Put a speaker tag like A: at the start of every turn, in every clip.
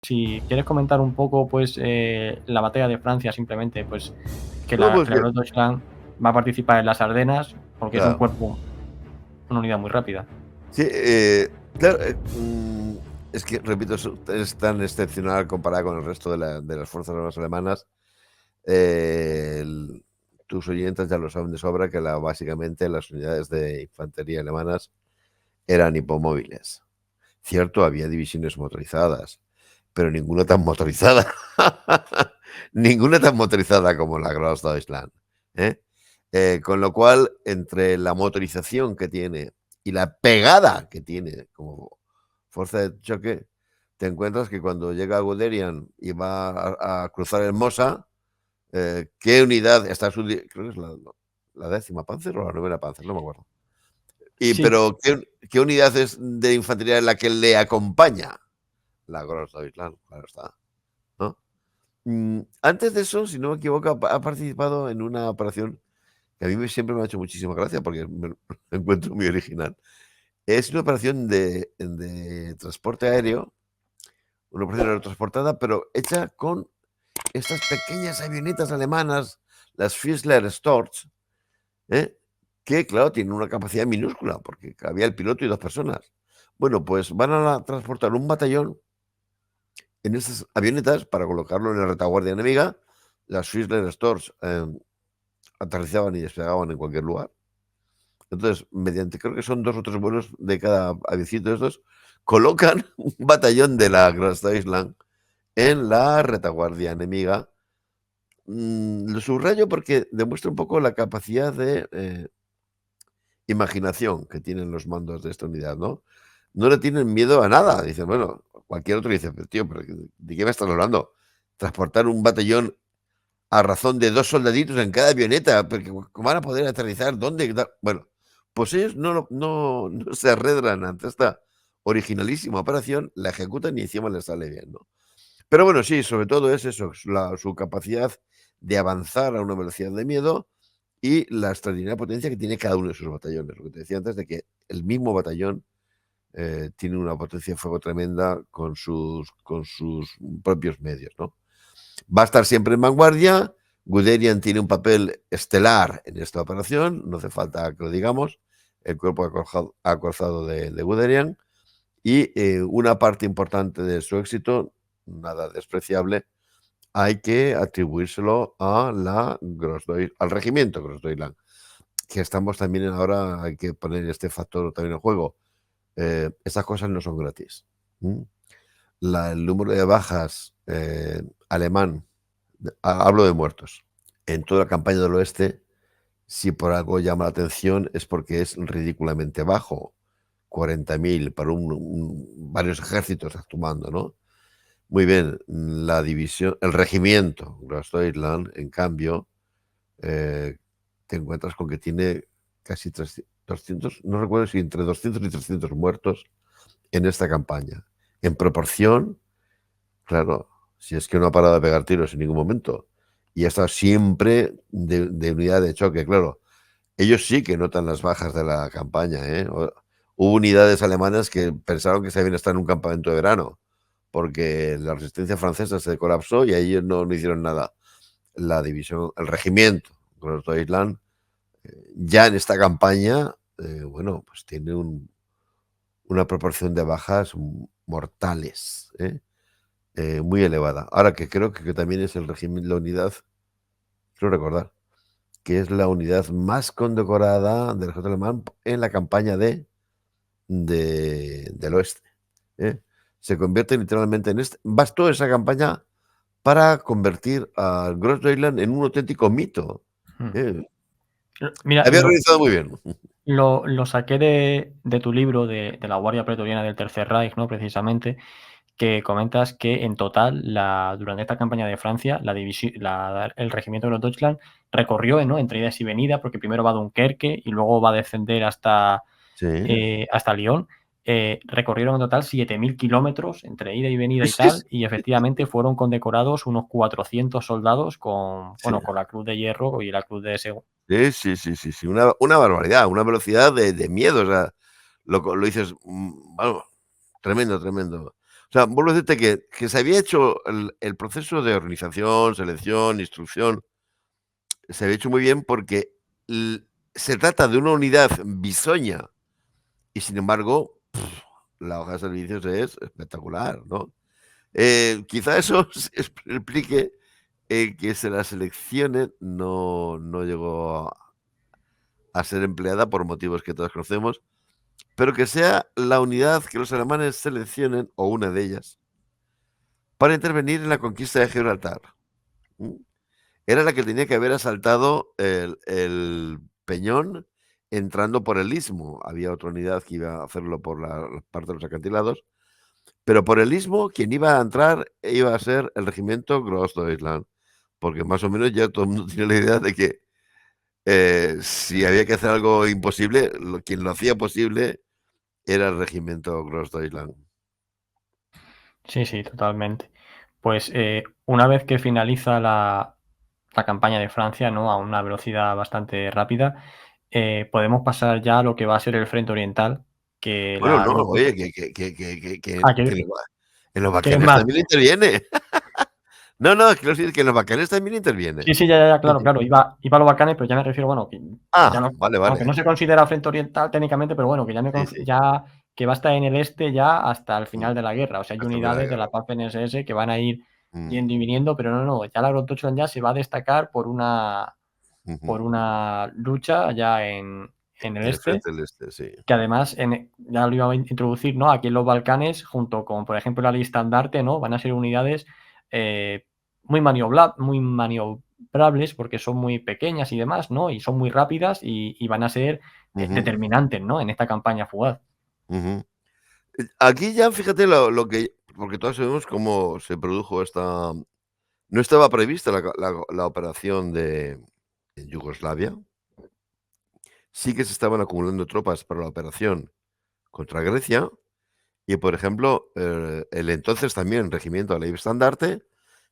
A: Si quieres comentar un poco, pues, la batalla de Francia, simplemente, pues, que
B: No,
A: la
B: pues
A: que la Großdeutschland va a participar en las Ardenas, porque es un
B: claro.
A: cuerpo, una unidad muy rápida.
B: Sí, claro, es que, repito, es tan excepcional comparada con el resto de las fuerzas armadas alemanas. El Tus oyentes ya lo saben de sobra que básicamente las unidades de infantería alemanas eran hipomóviles. Cierto, había divisiones motorizadas, pero ninguna tan motorizada. Ninguna tan motorizada como la Großdeutschland, ¿eh? Con lo cual, entre la motorización que tiene y la pegada que tiene como fuerza de choque, te encuentras que cuando llega Guderian y va a cruzar el Mosa, ¿qué unidad está creo que es la 10ª Panzer o la 9ª Panzer? No me acuerdo.
A: Sí,
B: Pero, ¿qué unidad es de infantería en la que le acompaña? La Großdeutschland, claro está, ¿no? Antes de eso, si no me equivoco, ha participado en una operación que a mí siempre me ha hecho muchísima gracia porque me encuentro muy original. Es una operación de transporte aéreo, una operación aerotransportada, pero hecha con estas pequeñas avionetas alemanas, las Fischler Storch, ¿eh? Que, claro, tienen una capacidad minúscula, porque cabía el piloto y 2 personas. Bueno, pues van a transportar un batallón en esas avionetas para colocarlo en la retaguardia enemiga. Las Fischler Storch aterrizaban y despegaban en cualquier lugar. Entonces, mediante, creo que son 2 o 3 vuelos de cada avioncito de estos, colocan un batallón de la Großdeutschland en la retaguardia enemiga. Lo subrayo porque demuestra un poco la capacidad de imaginación que tienen los mandos de esta unidad, ¿no? No le tienen miedo a nada. Dicen, bueno, cualquier otro dice, pero tío, ¿de qué me estás hablando? Transportar un batallón a razón de 2 soldaditos en cada avioneta, porque ¿cómo van a poder aterrizar? ¿Dónde? Bueno, pues ellos no se arredran ante esta originalísima operación, la ejecutan y encima les sale bien, ¿no? Pero bueno, sí, sobre todo es eso, su capacidad de avanzar a una velocidad de miedo y la extraordinaria potencia que tiene cada uno de sus batallones. Lo que te decía antes de que el mismo batallón tiene una potencia de fuego tremenda con sus propios medios, ¿no? Va a estar siempre en vanguardia. Guderian tiene un papel estelar en esta operación, no hace falta que lo digamos, el cuerpo acorazado de Guderian, y una parte importante de su éxito, nada despreciable, hay que atribuírselo a al regimiento Großdeutschland, que estamos también ahora, hay que poner este factor también en juego. Estas cosas no son gratis. El número de bajas alemán, hablo de muertos, en toda la campaña del oeste, si por algo llama la atención es porque es ridículamente bajo. 40.000 para varios ejércitos actuando, ¿no? Muy bien, la división, el regimiento Großdeutschland, en cambio, eh, te encuentras con que tiene casi 200, no recuerdo si entre 200 y 300 muertos en esta campaña. En proporción, claro, si es que no ha parado de pegar tiros en ningún momento y ha estado siempre de unidad de choque, claro. Ellos sí que notan las bajas de la campaña, ¿eh? Hubo unidades alemanas que pensaron que se habían estado en un campamento de verano, porque la resistencia francesa se colapsó y ellos no hicieron nada. La división, el regimiento Großdeutschland, ya en esta campaña, bueno, pues tiene una proporción de bajas mortales, muy elevada. Ahora que creo que también es el régimen, la unidad, quiero recordar, que es la unidad más condecorada del ejército alemán en la campaña del oeste, ¿eh? Se convierte literalmente en bastó esa campaña para convertir a Großdeutschland en un auténtico mito,
A: mm.
B: ¿eh?
A: Mira,
B: Había realizado muy bien.
A: lo saqué de tu libro de la Guardia Pretoriana del Tercer Reich, ¿no? Precisamente, que comentas que en total, durante esta campaña de Francia, el regimiento de los Deutschland recorrió, ¿no? Entre idas y venidas, porque primero va a Dunkerque y luego va a descender
B: Sí.
A: hasta Lyon. Recorrieron en total 7.000 kilómetros entre ida y venida
B: Sí,
A: y
B: sí,
A: tal, y efectivamente fueron condecorados unos 400 soldados con,
B: sí.
A: bueno, con la Cruz de Hierro y la Cruz de
B: Sí, sí, sí, sí, sí, una barbaridad, una velocidad de miedo, o sea, lo dices, vamos, tremendo, tremendo. O sea, vuelvo a decirte que se había hecho el proceso de organización, selección, instrucción, se había hecho muy bien porque se trata de una unidad bisoña y sin embargo la hoja de servicios es espectacular, ¿no? Quizá eso explique que se la seleccione no llegó a ser empleada por motivos que todos conocemos, pero que sea la unidad que los alemanes seleccionen, o una de ellas, para intervenir en la conquista de Gibraltar. Era la que tenía que haber asaltado el Peñón entrando por el istmo. Había otra unidad que iba a hacerlo por la parte de los acantilados, pero por el istmo quien iba a entrar iba a ser el regimiento Großdeutschland, porque más o menos ya todo el mundo tiene la idea de que si había que hacer algo imposible, quien lo hacía posible era el regimiento Großdeutschland.
A: Sí, sí, totalmente. Pues una vez que finaliza la campaña de Francia, ¿no? A una velocidad bastante rápida, podemos pasar ya a lo que va a ser el frente oriental, que
B: Bueno,
A: la
B: no,
A: agrupa.
B: oye,
A: Ah,
B: que en los
A: ¿quieres
B: Balcanes
A: más?
B: también interviene. No, no, quiero decir que en los Balcanes también interviene.
A: Sí, sí, ya, claro, claro. Iba a los Balcanes, pero ya me refiero, bueno, que ya
B: Ah,
A: no,
B: vale,
A: aunque
B: vale.
A: no se considera frente oriental técnicamente, pero bueno, que
B: Sí, sí.
A: ya que va a estar en el este ya hasta el
B: Mm,
A: final de la guerra. O sea, hay
B: hasta la
A: unidades de
B: guerra.
A: la Waffen-SS que van a ir
B: Mm,
A: yendo y viniendo, pero no, ya la Großdeutschland ya se va a destacar
B: ujú.
A: por una lucha allá en el
B: En el
A: este,
B: frente del este, sí.
A: que además ya lo iba a introducir, ¿no? Aquí en los Balcanes, junto con, por ejemplo, la lista-andarte, ¿no? Van a ser unidades eh, muy maniobrables porque son muy pequeñas y demás, ¿no? Y son muy rápidas y van a ser
B: Ujú,
A: determinantes, ¿no? En esta campaña fugaz.
B: ujú. Aquí ya fíjate lo que, porque todos sabemos cómo se produjo esta. No estaba prevista la operación en Yugoslavia. Sí que se estaban acumulando tropas para la operación contra Grecia. Y, por ejemplo, el entonces también regimiento Aleph Estandarte,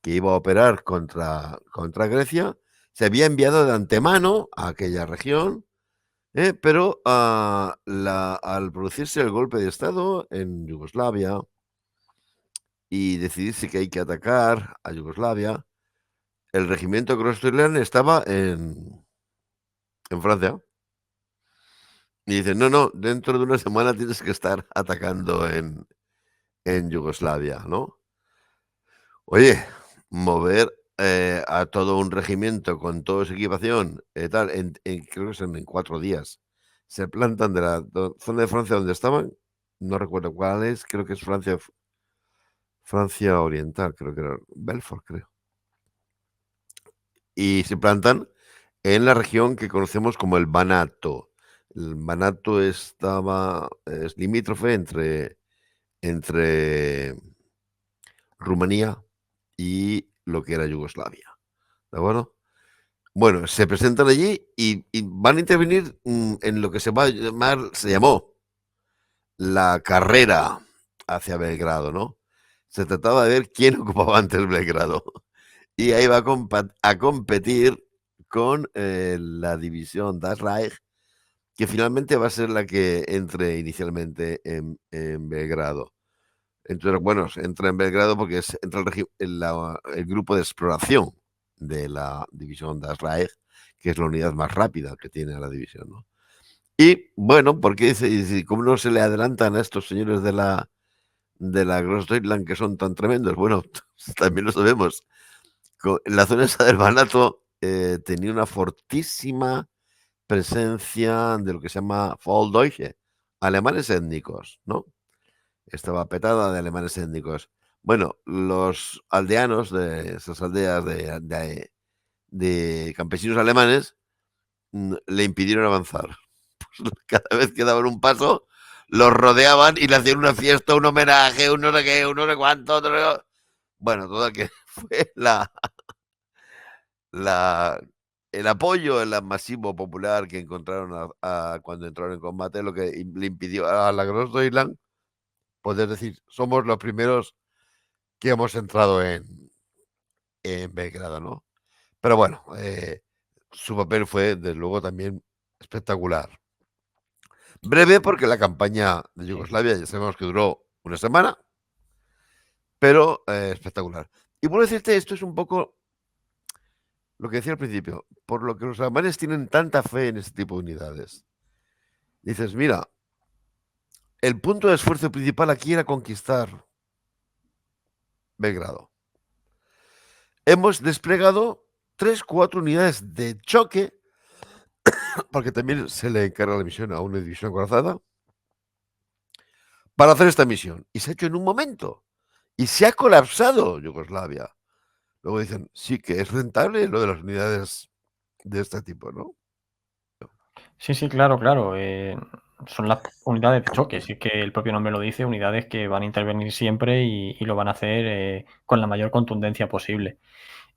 B: que iba a operar contra Grecia, se había enviado de antemano a aquella región, pero al producirse el golpe de Estado en Yugoslavia y decidirse que hay que atacar a Yugoslavia, el regimiento Großdeutschland estaba en Francia. Y dicen, no, no, dentro de una semana tienes que estar atacando en Yugoslavia, ¿no? Oye, mover a todo un regimiento con toda su equipación, tal, creo que son en 4 días. Se plantan de la zona de Francia donde estaban, no recuerdo cuál es, creo que es Francia Oriental, creo que era Belfort, creo. Y se plantan en la región que conocemos como el Banato. El Banato es limítrofe entre Rumanía y lo que era Yugoslavia. ¿De acuerdo? Bueno, se presentan allí y van a intervenir en lo que se va a llamar, se llamó la carrera hacia Belgrado, ¿no? Se trataba de ver quién ocupaba antes Belgrado. Y ahí va a competir con la división Das Reich, que finalmente va a ser la que entre inicialmente en Belgrado. Entonces, bueno, entra en Belgrado porque entra el grupo de exploración de la división Das Reich, que es la unidad más rápida que tiene la división, ¿no? Y bueno, porque dice, ¿cómo no se le adelantan a estos señores de la Großdeutschland que son tan tremendos? Bueno, también lo sabemos. La zona esa del Banato tenía una fortísima presencia de lo que se llama Volksdeutsche, alemanes étnicos, ¿no? Estaba petada de alemanes étnicos. Bueno, los aldeanos de esas aldeas de campesinos alemanes le impidieron avanzar. Pues cada vez que daban un paso, los rodeaban y le hacían una fiesta, un homenaje, un no sé qué, un no sé cuánto. Bueno, toda que fue la, el apoyo, el masivo popular que encontraron cuando entraron en combate, lo que le impidió a la Großdeutschland poder decir, somos los primeros que hemos entrado en Belgrado, ¿no? Pero bueno, su papel fue, desde luego, también espectacular. Breve porque la campaña de
A: Sí.
B: Yugoslavia ya sabemos que duró una semana pero espectacular. Y vuelvo a decirte, esto es un poco lo que decía al principio, por lo que los alemanes tienen tanta fe en este tipo de unidades. Dices, mira, el punto de esfuerzo principal aquí era conquistar Belgrado. Hemos desplegado 3, 4 unidades de choque, porque también se le encarga la misión a una división acorazada, para hacer esta misión. Y se ha hecho en un momento. Y se ha colapsado Yugoslavia. Luego dicen, sí que es rentable lo de las unidades de este tipo, ¿no?
A: Sí, sí, claro, claro. Son las unidades de choque, si es que el propio nombre lo dice, unidades que van a intervenir siempre y lo van a hacer con la mayor contundencia posible.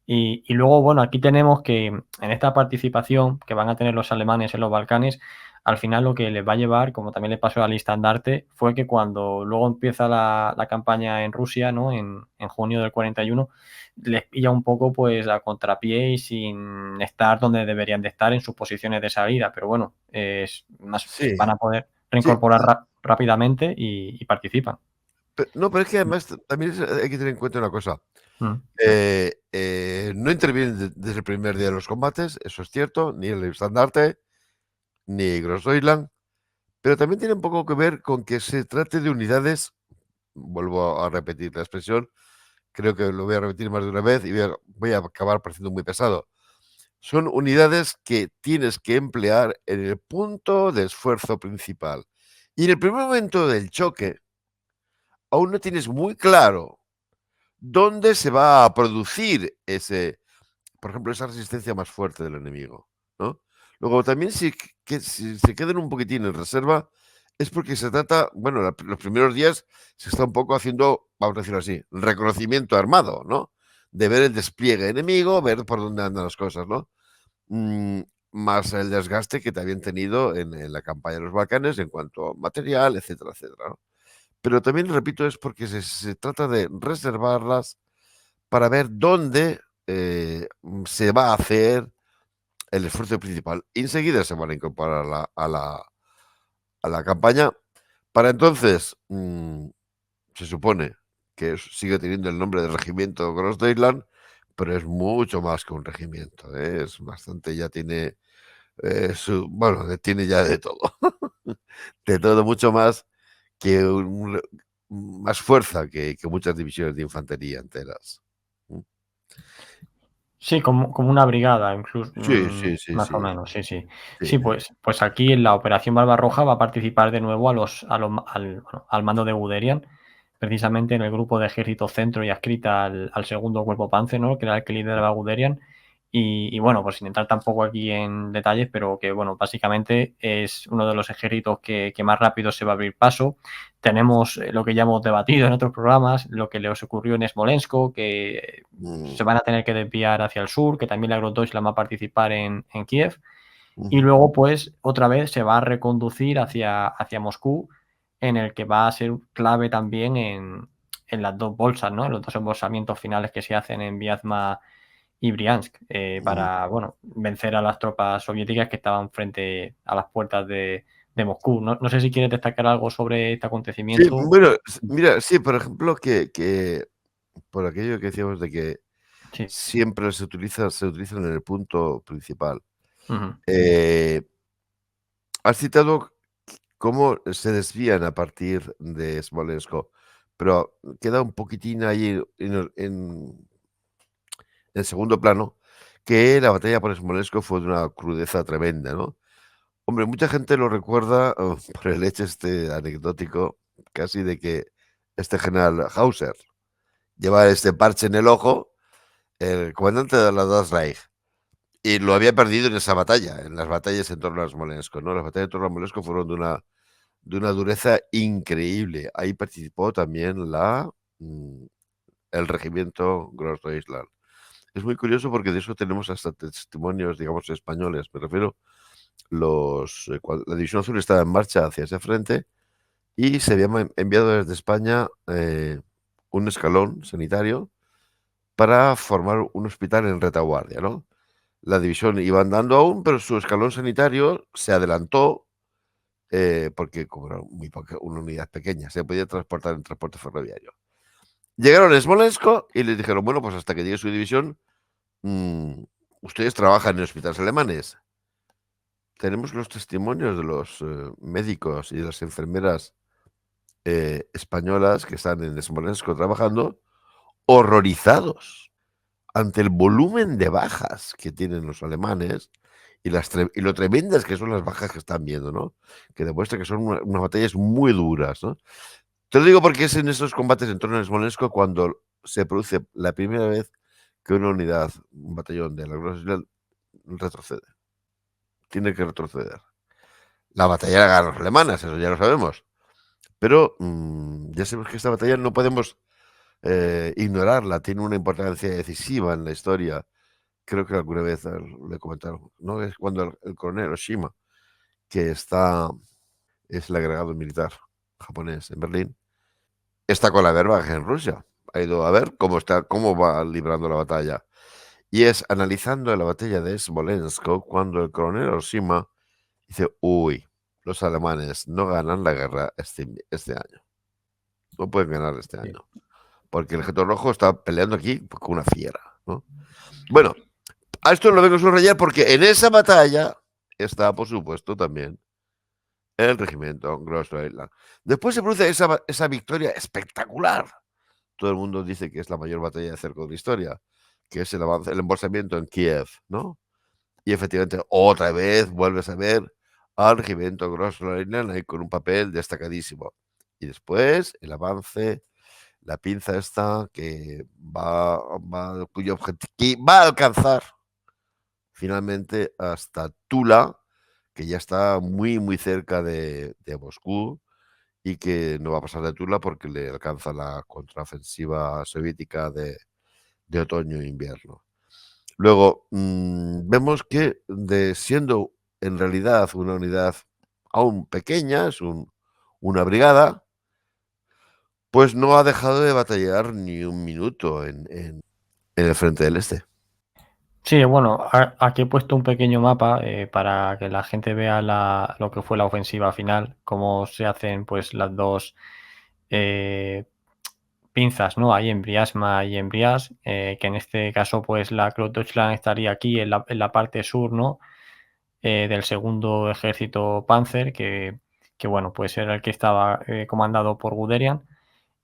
A: Y luego, bueno, aquí tenemos que en esta participación que van a tener los alemanes en los Balcanes, al final lo que les va a llevar, como también le pasó al Estandarte, fue que cuando luego empieza la campaña en Rusia, ¿no? En junio del 41, les pilla un poco pues a contrapié y sin estar donde deberían de estar en sus posiciones de salida. Pero bueno,
B: Sí,
A: van a poder
B: sí.
A: reincorporar rápidamente y participan.
B: No, pero es que además también hay que tener en cuenta una cosa.
A: Mm.
B: No intervienen desde el primer día de los combates, eso es cierto, ni el estandarte, ni Grossdeutschland, pero también tiene un poco que ver con que se trate de unidades, vuelvo a repetir la expresión, creo que lo voy a repetir más de una vez y voy a acabar pareciendo muy pesado. Son unidades que tienes que emplear en el punto de esfuerzo principal. Y en el primer momento del choque, aún no tienes muy claro dónde se va a producir ese, por ejemplo, esa resistencia más fuerte del enemigo, ¿no? Luego también si se quedan un poquitín en reserva es porque se trata, bueno, los primeros días se está un poco haciendo, vamos a decirlo así, reconocimiento armado, ¿no? De ver el despliegue enemigo, ver por dónde andan las cosas, ¿no? Mm, más el desgaste que te habían tenido en la campaña de los Balcanes en cuanto a material, etcétera, etcétera, ¿no? Pero también, repito, es porque se trata de reservarlas para ver dónde se va a hacer el esfuerzo principal. Y enseguida se van a incorporar a la campaña. Para entonces, se supone que sigue teniendo el nombre de Regimiento Grossdeutschland, pero es mucho más que un regimiento. Es bastante, ya tiene bueno, tiene ya de todo. De todo, mucho más que más fuerza que muchas divisiones de infantería enteras. Mm.
A: Sí, como una brigada, incluso,
B: Sí, sí, sí,
A: más o
B: sí,
A: menos, sí, sí.
B: sí.
A: Sí, pues aquí en la operación Barbarroja va a participar de nuevo al mando de Guderian, precisamente en el grupo de ejército centro y adscrita al segundo cuerpo Panzer, ¿no? Que era el que lideraba Guderian. Y bueno, pues sin entrar tampoco aquí en detalles, pero que bueno, básicamente es uno de los ejércitos que más rápido se va a abrir paso. Tenemos lo que ya hemos debatido en otros programas, lo que les ocurrió en Smolensk, que
B: Mm,
A: se van a tener que desviar hacia el sur, que también la Agrodeutschland va a participar en Kiev, y
B: mm.
A: luego pues otra vez se va a reconducir hacia Moscú, en el que va a ser clave también en las dos bolsas, ¿no? En los dos embolsamientos finales que se hacen en Vyazma y Briansk,
B: Mm.
A: para bueno, vencer a las tropas soviéticas que estaban frente a las puertas de Moscú. No sé si quieres destacar algo sobre este
B: Sí,
A: acontecimiento.
B: bueno, mira, sí, por ejemplo, que por aquello que decíamos de que
A: Sí.
B: siempre se utilizan en el punto principal.
A: Ujú.
B: Eh, Has citado cómo se desvían a partir de Smolensk, pero queda un poquitín ahí en segundo plano, que la batalla por Smolensk fue de una crudeza tremenda, ¿no? Hombre, mucha gente lo recuerda, por el hecho este anecdótico, casi de que este general Hauser llevaba este parche en el ojo, el comandante de la Das Reich, y lo había perdido en esa batalla, en las batallas en torno a Smolensk, ¿no? Las batallas en torno a Smolensk fueron de una dureza increíble. Ahí participó también mm, el regimiento Grossdeutschland. Es muy curioso porque de eso tenemos hasta testimonios, digamos, españoles. Me refiero, la División Azul estaba en marcha hacia ese frente y se había enviado desde España un escalón sanitario para formar un hospital en retaguardia, ¿no? La división iba andando aún, pero su escalón sanitario se adelantó porque como era una unidad pequeña, se podía transportar en transporte ferroviario. Llegaron a Smolensk y les dijeron, bueno, pues hasta que llegue su división, ustedes trabajan en hospitales alemanes. Tenemos los testimonios de los médicos y de las enfermeras españolas que están en Smolensk trabajando, horrorizados ante el volumen de bajas que tienen los alemanes y lo tremendas que son las bajas que están viendo, ¿no? Que demuestra que son unas batallas muy duras, ¿no? Te lo digo porque es en esos combates en torno a Smolensk cuando se produce la primera vez que una unidad, un batallón de la Guardia Nacional retrocede. Tiene que retroceder. La batalla la ganan los alemanes, eso ya lo sabemos. Pero ya sabemos que esta batalla no podemos ignorarla, tiene una importancia decisiva en la historia. Creo que alguna vez le comentaron, ¿no? Es cuando el coronel Oshima, que es el agregado militar japonés en Berlín, está con la Wehrmacht en Rusia. Ha ido a ver cómo va librando la batalla. Y es analizando la batalla de Smolensk cuando el coronel Oshima dice, uy, los alemanes no ganan la guerra este año. No pueden ganar este
A: Sí.
B: año. Porque el ejército rojo está peleando aquí con una fiera, ¿no? Bueno, a esto lo vengo a subrayar porque en esa batalla está, por supuesto, también el regimiento Grossroyland. Después se produce esa victoria espectacular. Todo el mundo dice que es la mayor batalla de cerco de la historia, que es el embolsamiento en Kiev, ¿no? Y efectivamente, otra vez vuelves a ver al regimiento Grossroyland ahí con un papel destacadísimo. Y después el avance, la pinza esta cuyo objetivo va a alcanzar finalmente hasta Tula, que ya está muy, muy cerca de Moscú y que no va a pasar de Tula porque le alcanza la contraofensiva soviética de otoño e invierno. Luego, vemos que siendo en realidad una unidad aún pequeña, es una brigada, pues no ha dejado de batallar ni un minuto en el frente del este.
A: Sí, bueno, aquí he puesto un pequeño mapa para que la gente vea lo que fue la ofensiva final, cómo se hacen pues las dos pinzas, ¿no? Ahí en Briasma y en Brias, que en este caso pues la Deutschland estaría aquí en la parte sur, ¿no? Del segundo ejército Panzer, que bueno, pues era el que estaba comandado por Guderian.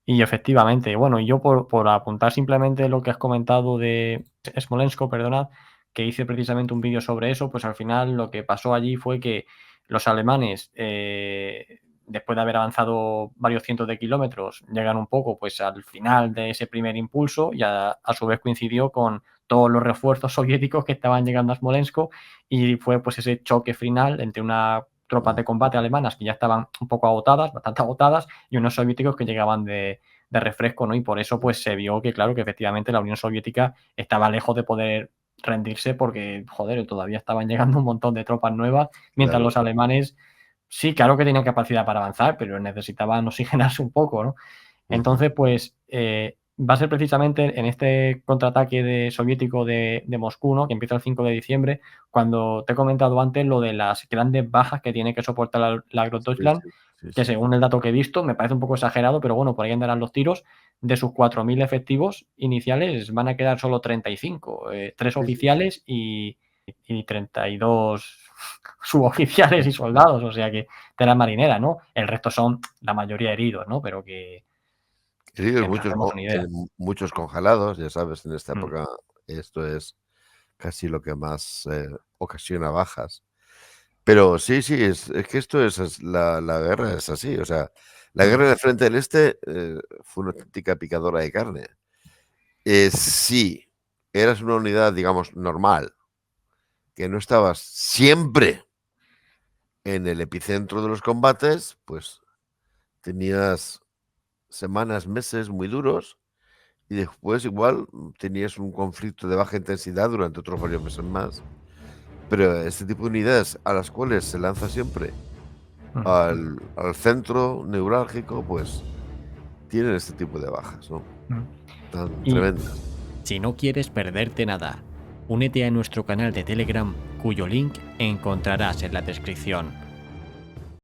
A: Y efectivamente, bueno, y yo por apuntar simplemente lo que has comentado de Smolensk, perdonad, que hice precisamente un vídeo sobre eso, pues al final lo que pasó allí fue que los alemanes, después de haber avanzado varios cientos de kilómetros, llegan un poco pues al final de ese primer impulso y a su vez coincidió con todos los refuerzos soviéticos que estaban llegando a Smolensk y fue pues ese choque final entre una tropas de combate alemanas que ya estaban un poco agotadas, bastante agotadas, y unos soviéticos que llegaban de refresco, ¿no? Y por eso pues se vio que, claro, que efectivamente la Unión Soviética estaba lejos de poder rendirse porque, joder, todavía estaban llegando un montón de tropas nuevas, mientras
B: Claro.
A: los alemanes sí, claro que tenían capacidad para avanzar, pero necesitaban oxigenarse un poco, ¿no? Entonces, pues va a ser precisamente en este contraataque soviético de Moscú, ¿no? Que empieza el 5 de diciembre, cuando te he comentado antes lo de las grandes bajas que tiene que soportar la
B: Sí,
A: Großdeutschland,
B: sí,
A: que
B: sí.
A: según el dato que he visto, me parece un poco exagerado, pero bueno, por ahí andarán los tiros. De sus 4.000 efectivos iniciales van a quedar solo 35, 3
B: Sí, sí, sí.
A: oficiales y 32 suboficiales y soldados, o sea que tela marinera, ¿no? El resto son la mayoría heridos, ¿no? Pero que
B: Heridos,
A: nos hacemos una idea.
B: muchos congelados, ya sabes, en esta
A: Mm,
B: época esto es casi lo que más ocasiona bajas. Pero sí, sí, es que esto la guerra es así, o sea, la
A: mm,
B: guerra en el frente del este fue una auténtica picadora de carne. Sí, eras una unidad, digamos, normal, que no estabas siempre en el epicentro de los combates, pues tenías semanas, meses muy duros y después igual tenías un conflicto de baja intensidad durante otros varios meses más. Pero este tipo de unidades a las cuales se lanza siempre
A: mm,
B: al centro neurálgico, pues tienen este tipo de bajas, ¿no?
A: mm.
B: Tan
A: Y
B: tremendas.
C: Si no quieres perderte nada, únete a nuestro canal de Telegram, cuyo link encontrarás en la descripción.